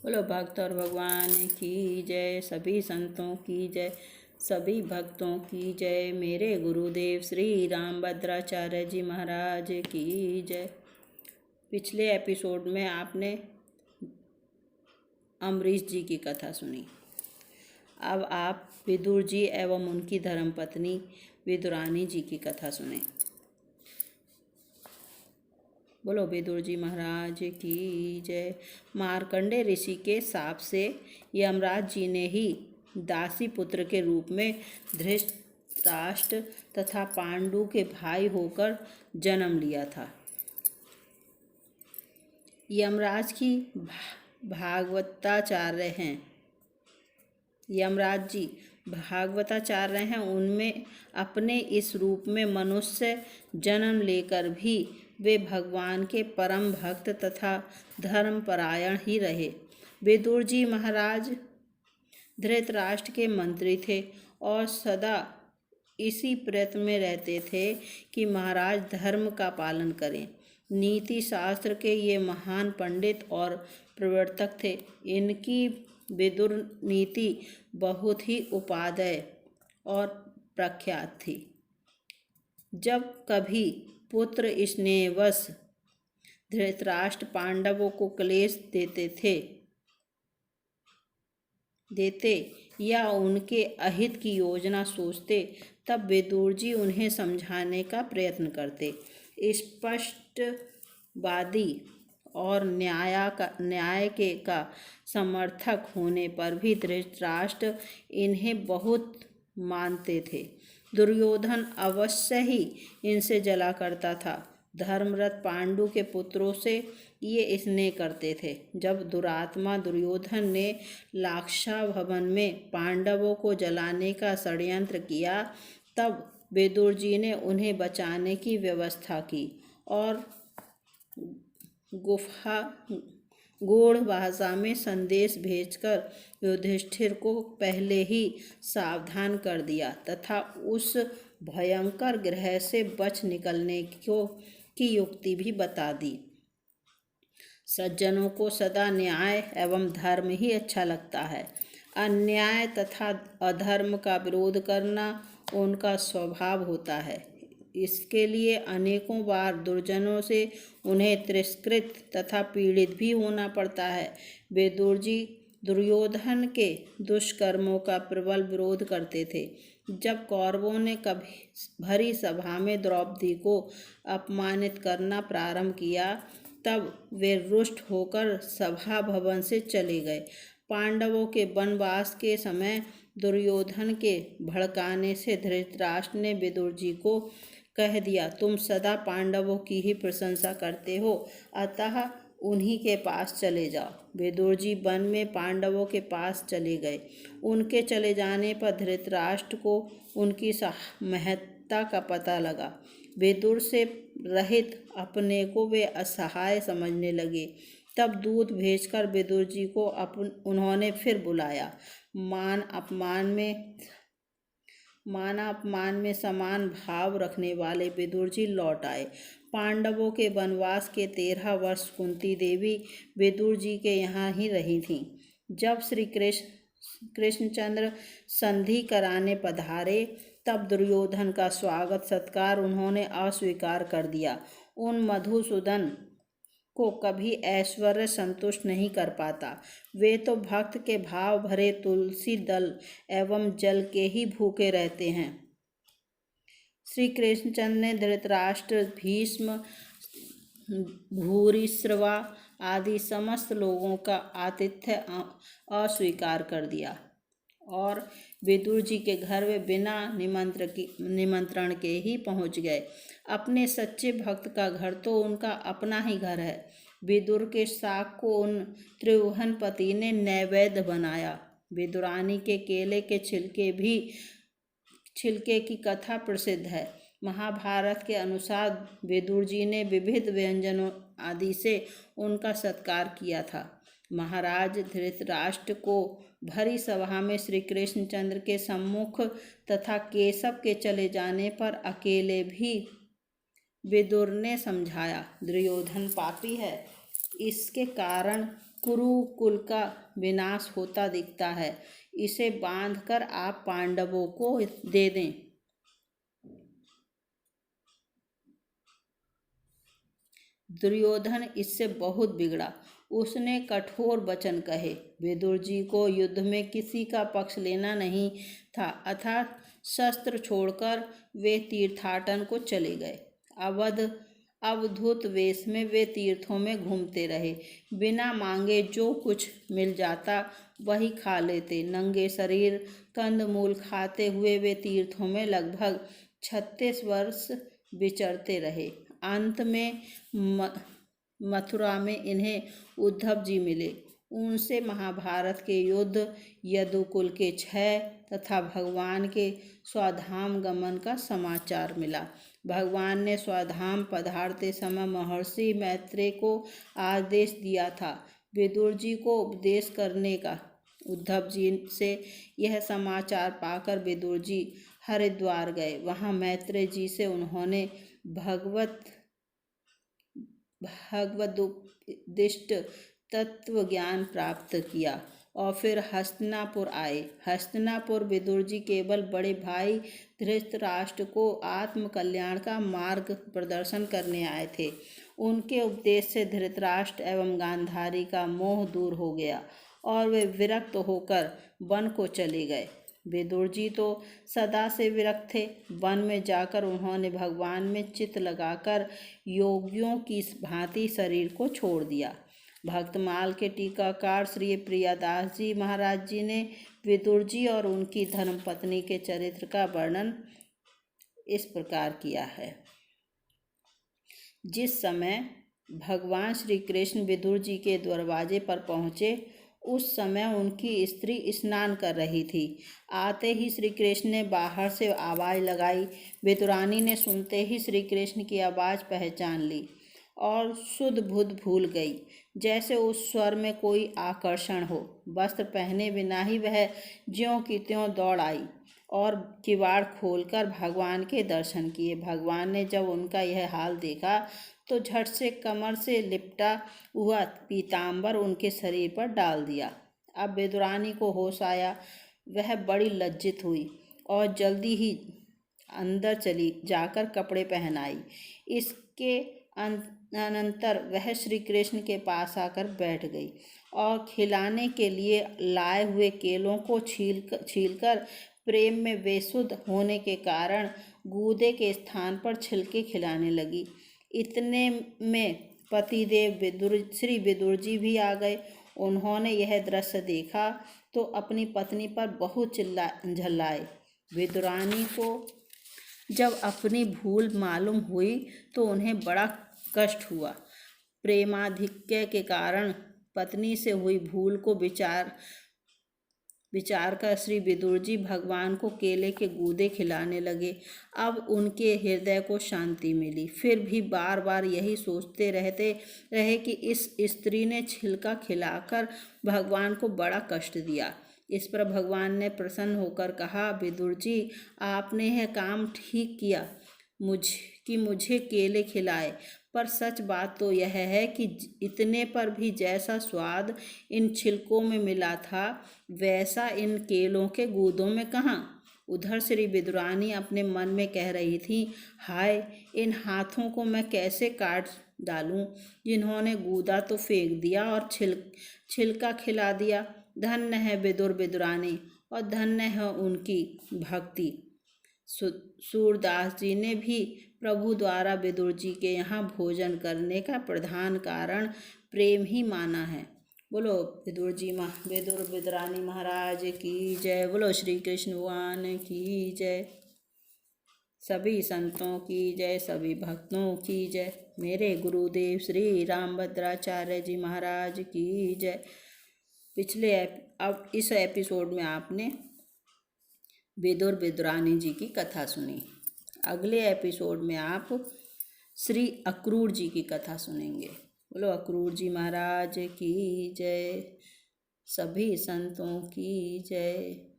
बोलो भक्त और भगवान की जय, सभी संतों की जय, सभी भक्तों की जय। मेरे गुरुदेव श्री रामभद्राचार्य जी महाराज की जय। पिछले एपिसोड में आपने अम्बरीश जी की कथा सुनी। अब आप विदुर जी एवं उनकी धर्मपत्नी विदुरानी जी की कथा सुने। बोलो विदुर जी महाराज की जय। मार्कंडे ऋषि के शाप से यमराज जी ने ही दासी पुत्र के रूप में धृतराष्ट्र तथा पांडु के भाई होकर जन्म लिया था। यमराज की भागवताचार्य हैं। यमराज जी भागवताचार्य हैं। उनमें अपने इस रूप में मनुष्य जन्म लेकर भी वे भगवान के परम भक्त तथा धर्मपरायण ही रहे। विदुर जी महाराज धृतराष्ट्र के मंत्री थे और सदा इसी प्रयत्न में रहते थे कि महाराज धर्म का पालन करें। नीति शास्त्र के ये महान पंडित और प्रवर्तक थे। इनकी विदुर नीति बहुत ही उपादेय और प्रख्यात थी। जब कभी पुत्र स्नेहवश धृतराष्ट्र पांडवों को क्लेश देते या उनके अहित की योजना सोचते, तब विदुर जी उन्हें समझाने का प्रयत्न करते। स्पष्टवादी और न्याय का समर्थक होने पर भी धृतराष्ट्र इन्हें बहुत मानते थे। दुर्योधन अवश्य ही इनसे जला करता था। धर्मरत पांडु के पुत्रों से ये स्नेह करते थे। जब दुरात्मा दुर्योधन ने लाक्षा भवन में पांडवों को जलाने का षड्यंत्र किया, तब विदुर जी ने उन्हें बचाने की व्यवस्था की और गूढ़ भाषा में संदेश भेजकर युधिष्ठिर को पहले ही सावधान कर दिया तथा उस भयंकर ग्रह से बच निकलने की युक्ति भी बता दी। सज्जनों को सदा न्याय एवं धर्म ही अच्छा लगता है। अन्याय तथा अधर्म का विरोध करना उनका स्वभाव होता है। इसके लिए अनेकों बार दुर्जनों से उन्हें तिरस्कृत तथा पीड़ित भी होना पड़ता है। विदुर जी दुर्योधन के दुष्कर्मों का प्रबल विरोध करते थे। जब कौरवों ने कभी भरी सभा में द्रौपदी को अपमानित करना प्रारंभ किया, तब वे रुष्ट होकर सभा भवन से चले गए। पांडवों के वनवास के समय दुर्योधन के भड़काने से धृतराष्ट्र ने विदुर जी को कह दिया, तुम सदा पांडवों की ही प्रशंसा करते हो, अतः उन्हीं के पास चले जाओ। विदुर जी वन में पांडवों के पास चले गए। उनके चले जाने पर धृतराष्ट्र को उनकी महत्ता का पता लगा। विदुर से रहित अपने को वे असहाय समझने लगे। तब दूत भेजकर विदुर जी को उन्होंने फिर बुलाया। माना अपमान में समान भाव रखने वाले विदुर जी लौट आए। पांडवों के वनवास के 13 वर्ष कुंती देवी विदुर जी के यहाँ ही रही थीं। जब श्री कृष्णचंद्र संधि कराने पधारे, तब दुर्योधन का स्वागत सत्कार उन्होंने अस्वीकार कर दिया। उन मधुसूदन को कभी ऐश्वर्य संतुष्ट नहीं कर पाता। वे तो भक्त के भाव भरे तुलसी दल एवं जल के ही भूखे रहते हैं। श्री कृष्णचंद्र ने धृतराष्ट्र, भीष्म, भूरिश्रवा आदि समस्त लोगों का आतिथ्य अस्वीकार कर दिया और विदुर जी के घर वे बिना निमंत्रण के ही पहुंच गए। अपने सच्चे भक्त का घर तो उनका अपना ही घर है। विदुर के शाक को उन त्रिभुवनपति ने नैवेद्य बनाया। विदुरानी के केले के छिलके की कथा प्रसिद्ध है। महाभारत के अनुसार विदुर जी ने विविध व्यंजनों आदि से उनका सत्कार किया था। महाराज धृतराष्ट्र को भरी सभा में श्री कृष्णचंद्र के सम्मुख तथा केशव के चले जाने पर अकेले भी विदुर ने समझाया, दुर्योधन पापी है, इसके कारण कुरुकुल का विनाश होता दिखता है। इसे बांधकर आप पांडवों को दे दें। दुर्योधन इससे बहुत बिगड़ा। उसने कठोर वचन कहे। विदुर जी को युद्ध में किसी का पक्ष लेना नहीं था, अर्थात शस्त्र छोड़कर वे तीर्थाटन को चले गए। अवधूत वेश में वे तीर्थों में घूमते रहे। बिना मांगे जो कुछ मिल जाता वही खा लेते। नंगे शरीर कंदमूल खाते हुए वे तीर्थों में लगभग 36 वर्ष विचरते रहे। अंत में मथुरा में इन्हें उद्धव जी मिले। उनसे महाभारत के युद्ध, यदुकुल के क्षय तथा भगवान के स्वधाम गमन का समाचार मिला। भगवान ने स्वधाम पधारते समय महर्षि मैत्रेय को आदेश दिया था विदुर जी को उपदेश करने का। उद्धव जी से यह समाचार पाकर विदुर जी हरिद्वार गए। वहाँ मैत्रेय जी से उन्होंने भगवदुपदिष्ट तत्व ज्ञान प्राप्त किया और फिर हस्तिनापुर आए। हस्तिनापुर विदुर जी केवल बड़े भाई धृतराष्ट्र को आत्म कल्याण का मार्ग प्रदर्शन करने आए थे। उनके उपदेश से धृतराष्ट्र एवं गांधारी का मोह दूर हो गया और वे विरक्त होकर वन को चले गए। विदुर जी तो सदा से विरक्त थे। वन में जाकर उन्होंने भगवान में चित्त लगाकर योगियों की भांति शरीर को छोड़ दिया। भक्तमाल के टीकाकार श्री प्रियादास जी महाराज जी ने विदुर जी और उनकी धर्मपत्नी के चरित्र का वर्णन इस प्रकार किया है। जिस समय भगवान श्री कृष्ण विदुर जी के दरवाजे पर पहुँचे, उस समय उनकी स्त्री स्नान कर रही थी। आते ही श्री कृष्ण ने बाहर से आवाज़ लगाई। विदुरानी ने सुनते ही श्री कृष्ण की आवाज़ पहचान ली और सुध बुध भूल गई, जैसे उस स्वर में कोई आकर्षण हो। वस्त्र पहने बिना ही वह ज्यों की त्यों दौड़ आई और किवाड़ खोलकर भगवान के दर्शन किए। भगवान ने जब उनका यह हाल देखा तो झट से कमर से लिपटा हुआ पीताम्बर उनके शरीर पर डाल दिया। अब विदुरानी को होश आया। वह बड़ी लज्जित हुई और जल्दी ही अंदर चली जाकर कपड़े पहन आई। इसके अनंतर वह श्री कृष्ण के पास आकर बैठ गई और खिलाने के लिए लाए हुए केलों को छीलकर प्रेम में बेसुध होने के कारण गूदे के स्थान पर छिलके खिलाने लगी। इतने में पतिदेव श्री विदुर जी भी आ गए। उन्होंने यह दृश्य देखा तो अपनी पत्नी पर बहुत झल्लाए। विदुरानी को जब अपनी भूल मालूम हुई तो उन्हें बड़ा कष्ट हुआ। प्रेमाधिक्य के कारण पत्नी से हुई भूल को विचार कर श्री विदुर जी भगवान को केले के गूदे खिलाने लगे। अब उनके हृदय को शांति मिली। फिर भी बार बार यही सोचते रहे कि इस स्त्री ने छिलका खिलाकर भगवान को बड़ा कष्ट दिया। इस पर भगवान ने प्रसन्न होकर कहा, विदुर जी, आपने यह काम ठीक किया मुझे केले खिलाए, पर सच बात तो यह है कि इतने पर भी जैसा स्वाद इन छिलकों में मिला था वैसा इन केलों के गूदों में कहाँ। उधर श्री विदुरानी अपने मन में कह रही थी, हाय, इन हाथों को मैं कैसे काट डालूं, जिन्होंने गूदा तो फेंक दिया और छिलका खिला दिया। धन्य है विदुरानी और धन्य है उनकी भक्ति। सूरदास जी ने भी प्रभु द्वारा विदुर जी के यहाँ भोजन करने का प्रधान कारण प्रेम ही माना है। बोलो विदुरानी महाराज की जय। बोलो श्री कृष्ण भगवान की जय। सभी संतों की जय, सभी भक्तों की जय। मेरे गुरुदेव श्री रामभद्राचार्य जी महाराज की जय। अब इस एपिसोड में आपने विदुरानी जी की कथा सुनी। अगले एपिसोड में आप श्री अक्रूर जी की कथा सुनेंगे। बोलो अक्रूर जी महाराज की जय, सभी संतों की जय।